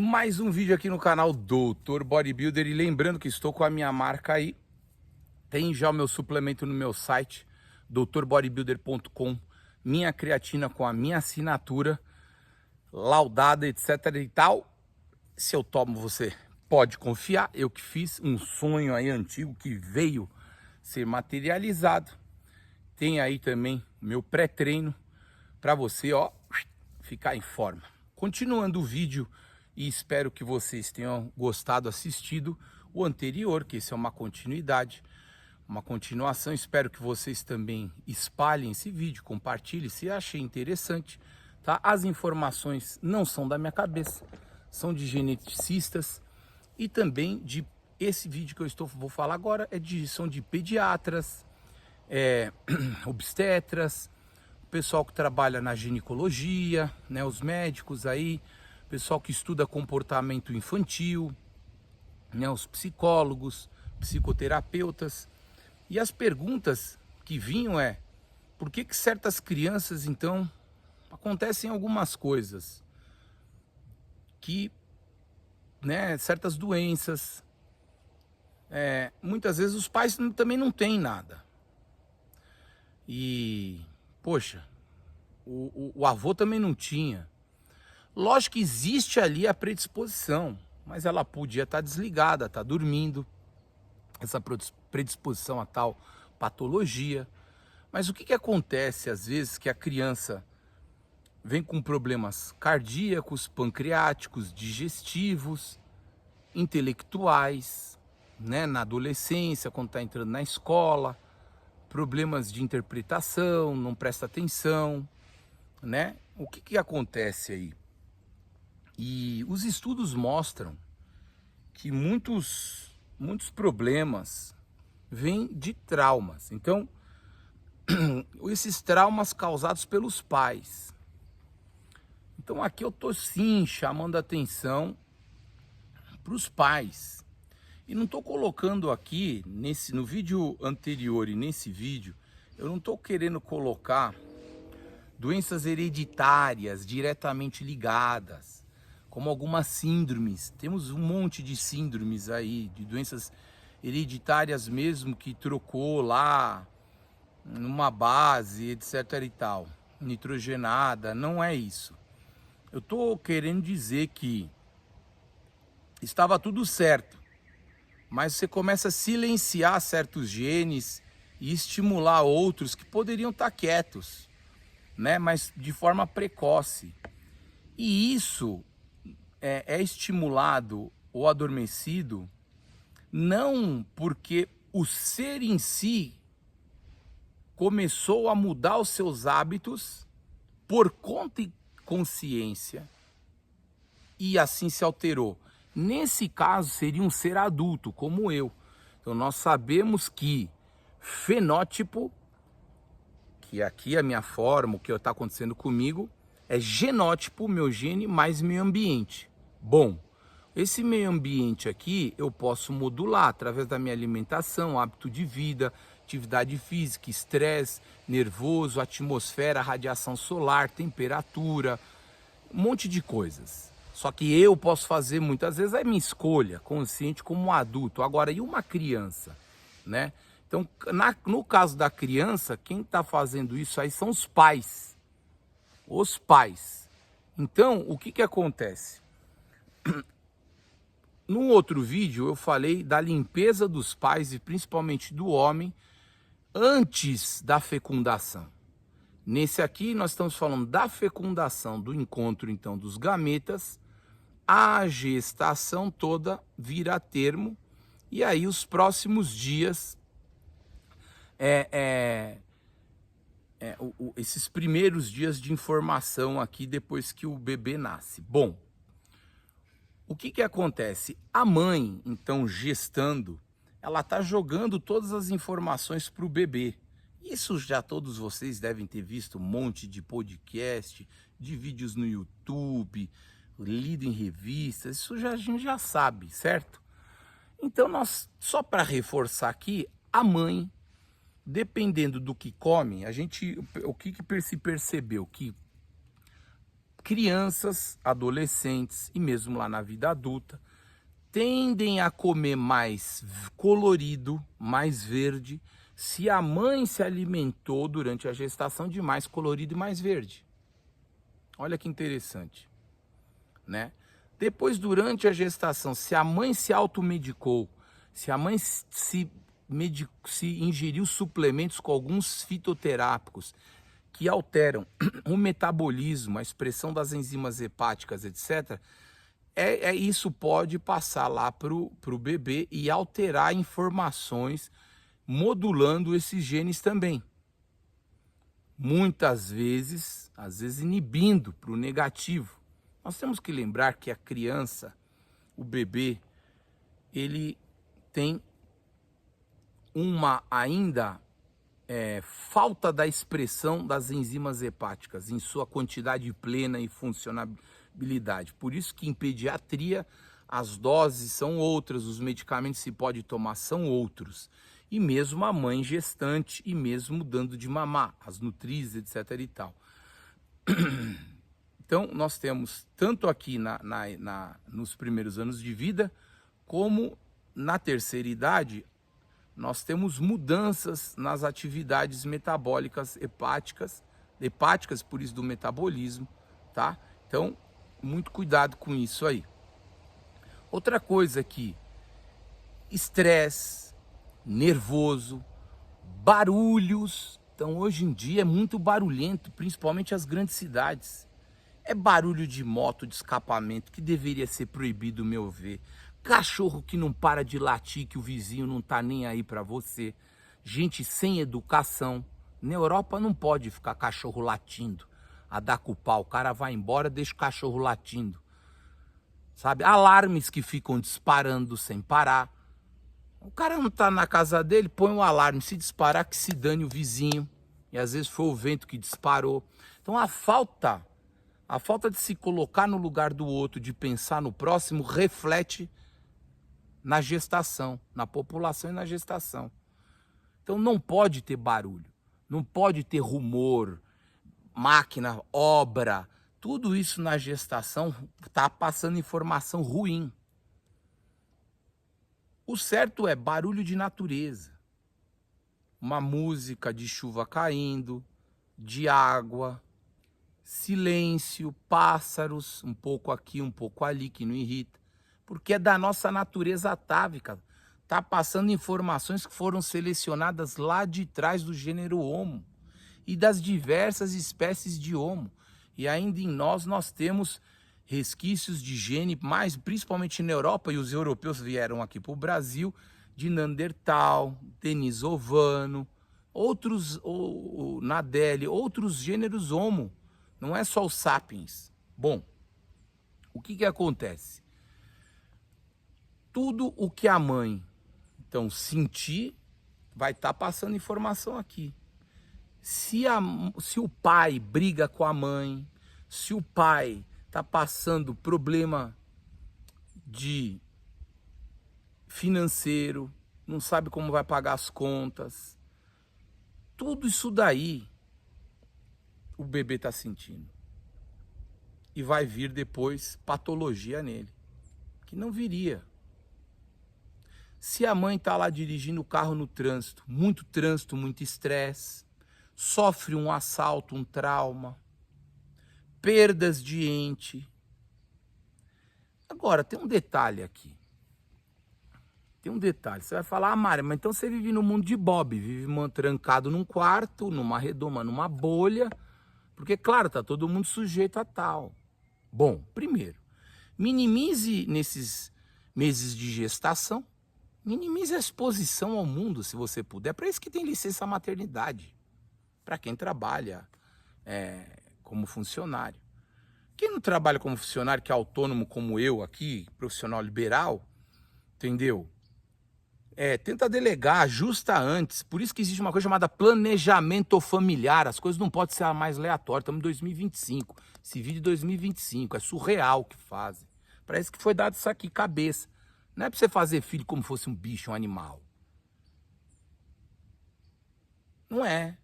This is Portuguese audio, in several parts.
Mais um vídeo aqui no canal Doutor Bodybuilder, e lembrando que estou com a minha marca aí. Tem já o meu suplemento no meu site, doutorbodybuilder.com, minha creatina com a minha assinatura, laudada, etc e tal. Se eu tomo, você pode confiar, eu que fiz um sonho aí antigo que veio ser materializado. Tem aí também o meu pré-treino para você, ó, ficar em forma. Continuando o vídeo, e espero que vocês tenham gostado, assistido o anterior, que esse é uma continuidade, uma continuação. Espero que vocês também espalhem esse vídeo, compartilhem se achei interessante, tá? As informações não são da minha cabeça, são de geneticistas e também de esse vídeo que vou falar agora são de pediatras, obstetras, pessoal que trabalha na ginecologia, né, os médicos aí, pessoal que estuda comportamento infantil, né, os psicólogos, psicoterapeutas. E as perguntas que vinham por que certas crianças, então, acontecem algumas coisas, que, né, certas doenças, muitas vezes os pais também não têm nada. E, poxa, o avô também não tinha. Lógico que existe ali a predisposição, mas ela podia estar desligada, estar dormindo, essa predisposição a tal patologia. Mas o que acontece às vezes que a criança vem com problemas cardíacos, pancreáticos, digestivos, intelectuais, né, na adolescência, quando está entrando na escola, problemas de interpretação, não presta atenção, né? O que acontece aí? E os estudos mostram que muitos problemas vêm de traumas. Então, esses traumas causados pelos pais. Então aqui eu tô sim chamando a atenção para os pais. E não estou colocando aqui, no vídeo anterior e nesse vídeo, eu não estou querendo colocar doenças hereditárias diretamente ligadas, como algumas síndromes. Temos um monte de síndromes aí, de doenças hereditárias mesmo, que trocou lá numa base, etc e tal, nitrogenada. Não é isso. Eu estou querendo dizer que estava tudo certo, mas você começa a silenciar certos genes e estimular outros que poderiam estar quietos, né? Mas de forma precoce. E isso é estimulado ou adormecido não porque o ser em si começou a mudar os seus hábitos por conta e consciência e assim se alterou. Nesse caso seria um ser adulto como eu. Então nós sabemos que fenótipo, que aqui é a minha forma, o que está acontecendo comigo, é genótipo, meu gene, mais meio ambiente. Bom, esse meio ambiente aqui eu posso modular através da minha alimentação, hábito de vida, atividade física, estresse, nervoso, atmosfera, radiação solar, temperatura, um monte de coisas. Só que eu posso fazer muitas vezes a minha escolha, consciente como um adulto. Agora, e uma criança, né? Então, no caso da criança, quem está fazendo isso aí são os pais. Os pais. Então, o que acontece? Num outro vídeo eu falei da limpeza dos pais e principalmente do homem antes da fecundação. Nesse aqui nós estamos falando da fecundação, do encontro então dos gametas, a gestação toda vira a termo, e aí os próximos dias, esses primeiros dias de informação aqui depois que o bebê nasce. Bom, o que acontece? A mãe, então, gestando, ela está jogando todas as informações para o bebê. Isso já todos vocês devem ter visto um monte de podcast, de vídeos no YouTube, lido em revistas, isso a gente já sabe, certo? Então, só para reforçar aqui, a mãe, dependendo do que come, o que se percebeu? Que crianças, adolescentes e mesmo lá na vida adulta tendem a comer mais colorido, mais verde, se a mãe se alimentou durante a gestação de mais colorido e mais verde. Olha que interessante, né? Depois, durante a gestação, se a mãe se automedicou, se a mãe se ingeriu suplementos com alguns fitoterápicos que alteram o metabolismo, a expressão das enzimas hepáticas, etc., isso pode passar lá para o bebê e alterar informações, modulando esses genes também. Muitas vezes, às vezes inibindo para o negativo. Nós temos que lembrar que a criança, o bebê, ele tem uma ainda falta da expressão das enzimas hepáticas em sua quantidade plena e funcionalidade. Por isso que em pediatria as doses são outras, os medicamentos que se pode tomar são outros. E mesmo a mãe gestante e mesmo dando de mamar, as nutrizes, etc. e tal. Então nós temos tanto aqui nos primeiros anos de vida, como na terceira idade, nós temos mudanças nas atividades metabólicas hepáticas, por isso do metabolismo, tá? Então, muito cuidado com isso aí. Outra coisa aqui, estresse, nervoso, barulhos. Então, hoje em dia é muito barulhento, principalmente as grandes cidades. É barulho de moto, de escapamento, que deveria ser proibido, meu ver. Cachorro que não para de latir, que o vizinho não tá nem aí para você. Gente sem educação. Na Europa não pode ficar cachorro latindo, a dar com o pau. O cara vai embora, deixa o cachorro latindo. Sabe? Alarmes que ficam disparando sem parar. O cara não tá na casa dele, põe um alarme. Se disparar, que se dane o vizinho. E às vezes foi o vento que disparou. Então a falta de se colocar no lugar do outro, de pensar no próximo, reflete na gestação, na população e na gestação. Então não pode ter barulho, não pode ter rumor, máquina, obra, tudo isso na gestação está passando informação ruim. O certo é barulho de natureza, uma música de chuva caindo, de água, silêncio, pássaros, um pouco aqui, um pouco ali, que não irrita. Porque é da nossa natureza atávica. Está passando informações que foram selecionadas lá de trás do gênero Homo e das diversas espécies de Homo. E ainda em nós temos resquícios de gene, principalmente na Europa, e os europeus vieram aqui para o Brasil, de Neandertal, Denisovano, outros, o Nadelli, outros gêneros Homo. Não é só os sapiens. Bom, o que acontece? Tudo o que a mãe, então, sentir, vai estar passando informação aqui. Se o pai briga com a mãe, se o pai está passando problema de financeiro, não sabe como vai pagar as contas, tudo isso daí o bebê está sentindo. E vai vir depois patologia nele, que não viria. Se a mãe está lá dirigindo o carro no trânsito, muito estresse, sofre um assalto, um trauma, perdas de ente. Agora, tem um detalhe aqui. Tem um detalhe. Você vai falar, Mari, mas então você vive no mundo de Bob, vive trancado num quarto, numa redoma, numa bolha, porque, claro, tá todo mundo sujeito a tal. Bom, primeiro, minimize nesses meses de gestação, minimize a exposição ao mundo, se você puder. É para isso que tem licença maternidade, para quem trabalha como funcionário. Quem não trabalha como funcionário, que é autônomo como eu aqui, profissional liberal, entendeu? Tenta delegar, ajusta antes. Por isso que existe uma coisa chamada planejamento familiar. As coisas não podem ser mais aleatórias. Estamos em 2025. Esse vídeo é 2025. É surreal o que fazem. Parece que foi dado isso aqui, cabeça. Não é para você fazer filho como fosse um bicho, um animal. Não é.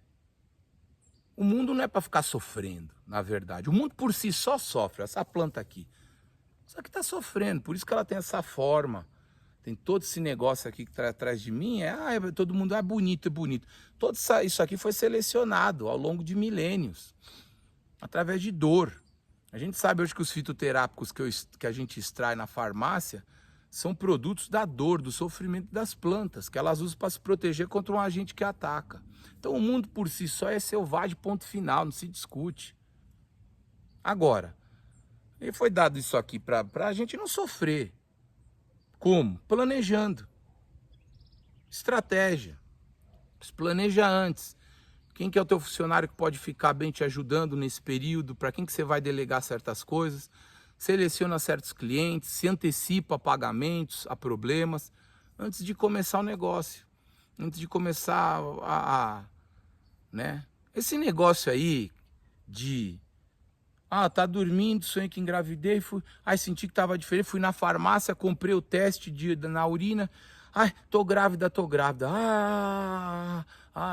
O mundo não é para ficar sofrendo, na verdade. O mundo por si só sofre. Essa planta aqui. Só que está sofrendo, por isso que ela tem essa forma. Tem todo esse negócio aqui que está atrás de mim. Todo mundo é bonito, é bonito. Todo isso aqui foi selecionado ao longo de milênios. Através de dor. A gente sabe hoje que os fitoterápicos que a gente extrai na farmácia são produtos da dor, do sofrimento das plantas, que elas usam para se proteger contra um agente que ataca. Então o mundo por si só é selvagem, ponto final, não se discute. Agora, e foi dado isso aqui para a gente não sofrer. Como? Planejando. Estratégia. Se planeja antes. Quem que é o teu funcionário que pode ficar bem te ajudando nesse período? Para quem que você vai delegar certas coisas? Seleciona certos clientes, se antecipa a pagamentos, a problemas, antes de começar o negócio. Antes de começar né? Esse negócio aí de... tá dormindo, sonhei que engravidei, senti que estava diferente, fui na farmácia, comprei o teste na urina, tô grávida.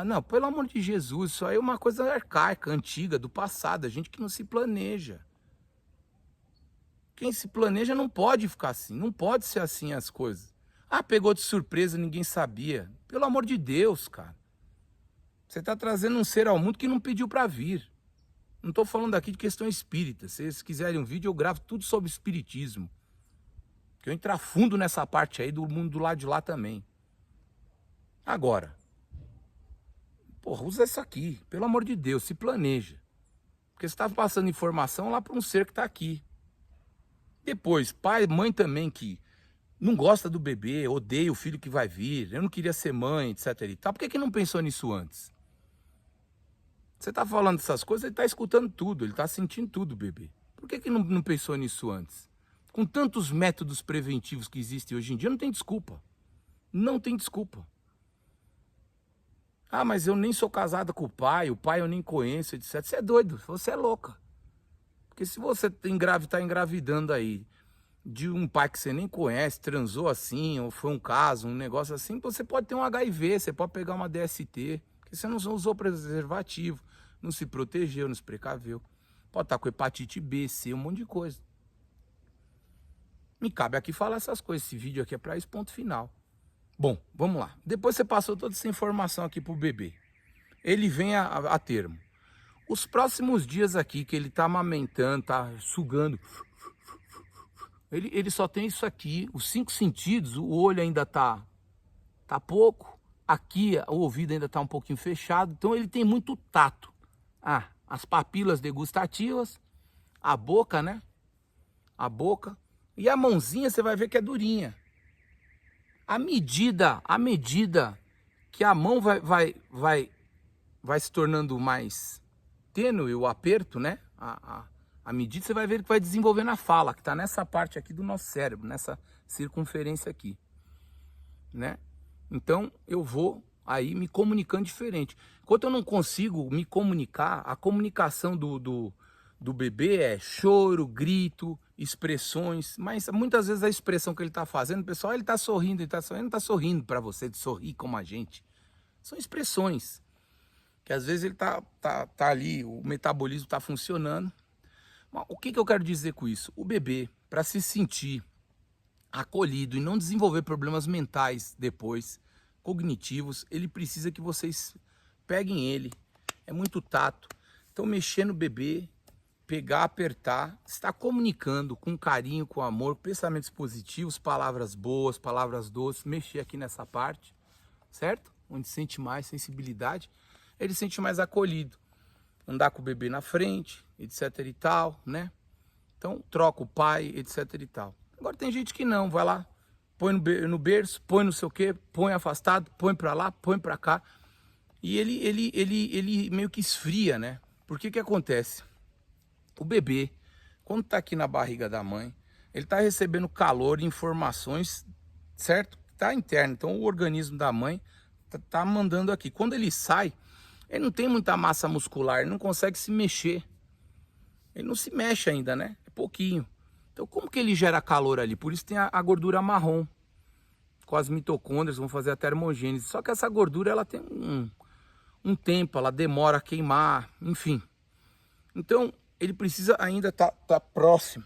Não, pelo amor de Jesus, isso aí é uma coisa arcaica, antiga, do passado, a gente que não se planeja. Quem se planeja não pode ficar assim, não pode ser assim as coisas. Pegou de surpresa, ninguém sabia. Pelo amor de Deus, cara. Você está trazendo um ser ao mundo que não pediu para vir. Não estou falando aqui de questão espírita. Se vocês quiserem um vídeo, eu gravo tudo sobre espiritismo. Que eu entro a fundo nessa parte aí do mundo do lado de lá também. Agora, usa isso aqui. Pelo amor de Deus, se planeja. Porque você está passando informação lá para um ser que está aqui. Depois, pai, mãe também que não gosta do bebê, odeia o filho que vai vir, eu não queria ser mãe, etc. e tal. Por que não pensou nisso antes? Você está falando essas coisas, ele está escutando tudo, ele está sentindo tudo, bebê. Por que não pensou nisso antes? Com tantos métodos preventivos que existem hoje em dia, não tem desculpa. Não tem desculpa. Mas eu nem sou casada com o pai eu nem conheço, etc. Você é doido, você é louca. Porque se você está engravidando aí de um pai que você nem conhece, transou assim, ou foi um caso, um negócio assim, você pode ter um HIV, você pode pegar uma DST, porque você não usou preservativo, não se protegeu, não se precaveu. Pode estar com hepatite B, C, um monte de coisa. Me cabe aqui falar essas coisas, esse vídeo aqui é para isso, ponto final. Bom, vamos lá. Depois você passou toda essa informação aqui pro bebê. Ele vem a termo. Os próximos dias aqui que ele tá amamentando, tá sugando, ele só tem isso aqui, os 5 sentidos, o olho ainda tá pouco, aqui o ouvido ainda tá um pouquinho fechado, então ele tem muito tato. As papilas degustativas, a boca, né? A boca. E a mãozinha você vai ver que é durinha. À medida que a mão vai se tornando mais tênue, o aperto, né? À medida você vai ver que vai desenvolvendo a fala, que está nessa parte aqui do nosso cérebro, nessa circunferência aqui, né? Então eu vou aí me comunicando diferente. Enquanto eu não consigo me comunicar, a comunicação do bebê é choro, grito, expressões, mas muitas vezes a expressão que ele está fazendo, pessoal, ele está sorrindo, não está sorrindo para você, de sorrir como a gente. São expressões, que às vezes ele tá ali, o metabolismo está funcionando. Mas o que eu quero dizer com isso? O bebê, para se sentir acolhido e não desenvolver problemas mentais depois, cognitivos, ele precisa que vocês peguem ele. É muito tato. Então mexer no bebê, pegar, apertar, estar comunicando com carinho, com amor, pensamentos positivos, palavras boas, palavras doces, mexer aqui nessa parte, certo? Onde sente mais sensibilidade, ele sente mais acolhido. Andar com o bebê na frente, etc e tal, né? Então troca o pai, etc e tal. Agora tem gente que não, vai lá, põe no berço, põe não sei o que, põe afastado, põe pra lá, põe pra cá. E ele meio que esfria, né? Por que acontece? O bebê, quando tá aqui na barriga da mãe, ele tá recebendo calor e informações, certo? Tá interno, então o organismo da mãe tá mandando aqui. Quando ele sai, ele não tem muita massa muscular, ele não consegue se mexer. Ele não se mexe ainda, né? É pouquinho. Então como que ele gera calor ali? Por isso tem a gordura marrom. Com as mitocôndrias vão fazer a termogênese. Só que essa gordura ela tem um tempo, ela demora a queimar, enfim. Então, ele precisa ainda tá próximo,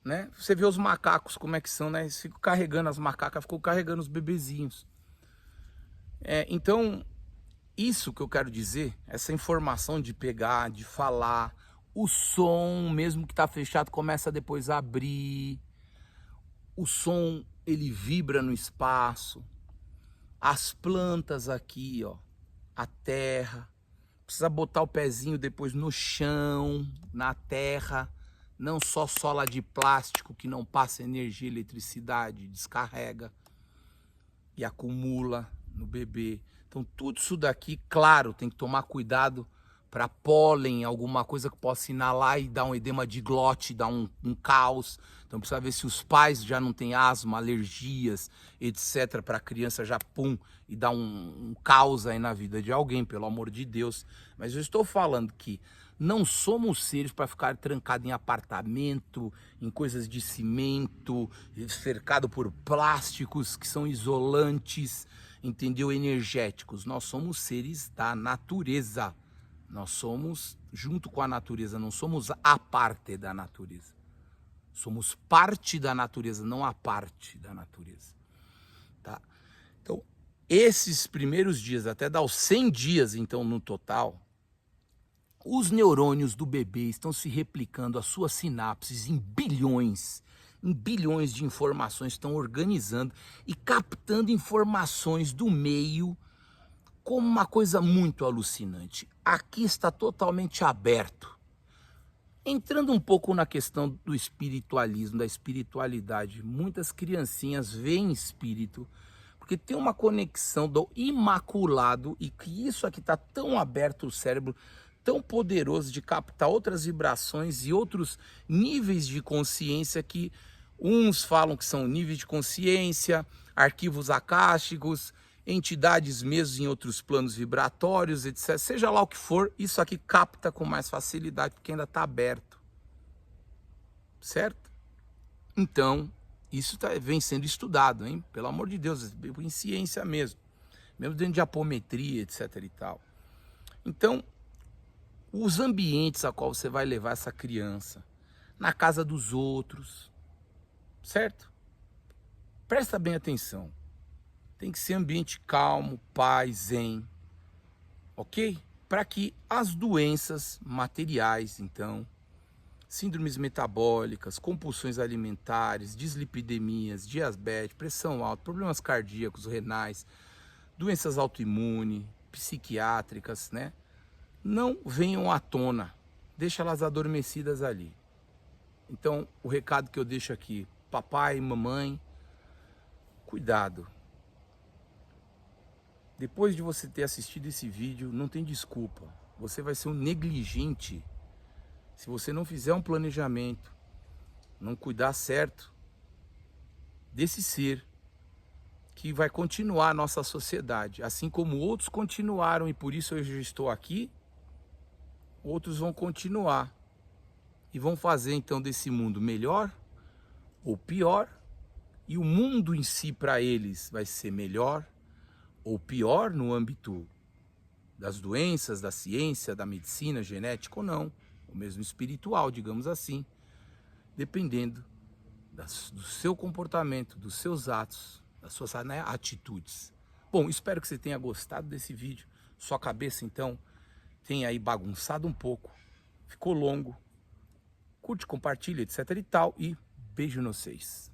né? Você vê os macacos como é que são, né? Eles ficam carregando, as macacas ficam carregando os bebezinhos. Então, isso que eu quero dizer, essa informação de pegar, de falar, o som, mesmo que tá fechado, começa depois a abrir. O som, ele vibra no espaço. As plantas aqui, ó, a terra. Precisa botar o pezinho depois no chão, na terra. Não só sola de plástico que não passa energia, eletricidade, descarrega e acumula no bebê. Então tudo isso daqui, claro, tem que tomar cuidado para pólen, alguma coisa que possa inalar e dar um edema de glote, dar um caos. Então precisa ver se os pais já não têm asma, alergias, etc. Para a criança já pum e dar um caos aí na vida de alguém, pelo amor de Deus. Mas eu estou falando que não somos seres para ficar trancado em apartamento, em coisas de cimento, cercado por plásticos que são isolantes, entendeu? Energéticos. Nós somos seres da natureza. Nós somos junto com a natureza, não somos a parte da natureza. Somos parte da natureza, não a parte da natureza. Tá? Então, esses primeiros dias, até dar os 100 dias, então, no total, os neurônios do bebê estão se replicando, as suas sinapses em bilhões de informações, estão organizando e captando informações do meio como uma coisa muito alucinante. Aqui está totalmente aberto. Entrando um pouco na questão do espiritualismo, da espiritualidade, muitas criancinhas veem espírito, porque tem uma conexão do imaculado e que isso aqui está tão aberto o cérebro, tão poderoso de captar outras vibrações e outros níveis de consciência que uns falam que são níveis de consciência, arquivos acásticos, entidades mesmo em outros planos vibratórios, etc. Seja lá o que for, isso aqui capta com mais facilidade porque ainda está aberto. Certo? Então, isso vem sendo estudado, hein? Pelo amor de Deus, em ciência mesmo. Mesmo dentro de apometria, etc. e tal. Então, os ambientes a qual você vai levar essa criança, na casa dos outros, certo? Presta bem atenção. Tem que ser ambiente calmo, paz, zen, ok? Para que as doenças materiais, então, síndromes metabólicas, compulsões alimentares, dislipidemias, diabetes, pressão alta, problemas cardíacos, renais, doenças autoimunes, psiquiátricas, né? Não venham à tona, deixa elas adormecidas ali. Então, o recado que eu deixo aqui, papai, mamãe, cuidado. Depois de você ter assistido esse vídeo, não tem desculpa. Você vai ser um negligente se você não fizer um planejamento, não cuidar certo desse ser que vai continuar a nossa sociedade. Assim como outros continuaram e por isso eu já estou aqui, outros vão continuar. E vão fazer então desse mundo melhor ou pior. E o mundo em si para eles vai ser melhor ou pior no âmbito das doenças, da ciência, da medicina, genética ou não, ou mesmo espiritual, digamos assim, dependendo do seu comportamento, dos seus atos, das suas atitudes. Bom, espero que você tenha gostado desse vídeo. Sua cabeça, então, tenha aí bagunçado um pouco. Ficou longo. Curte, compartilha, etc e tal. E beijo em vocês.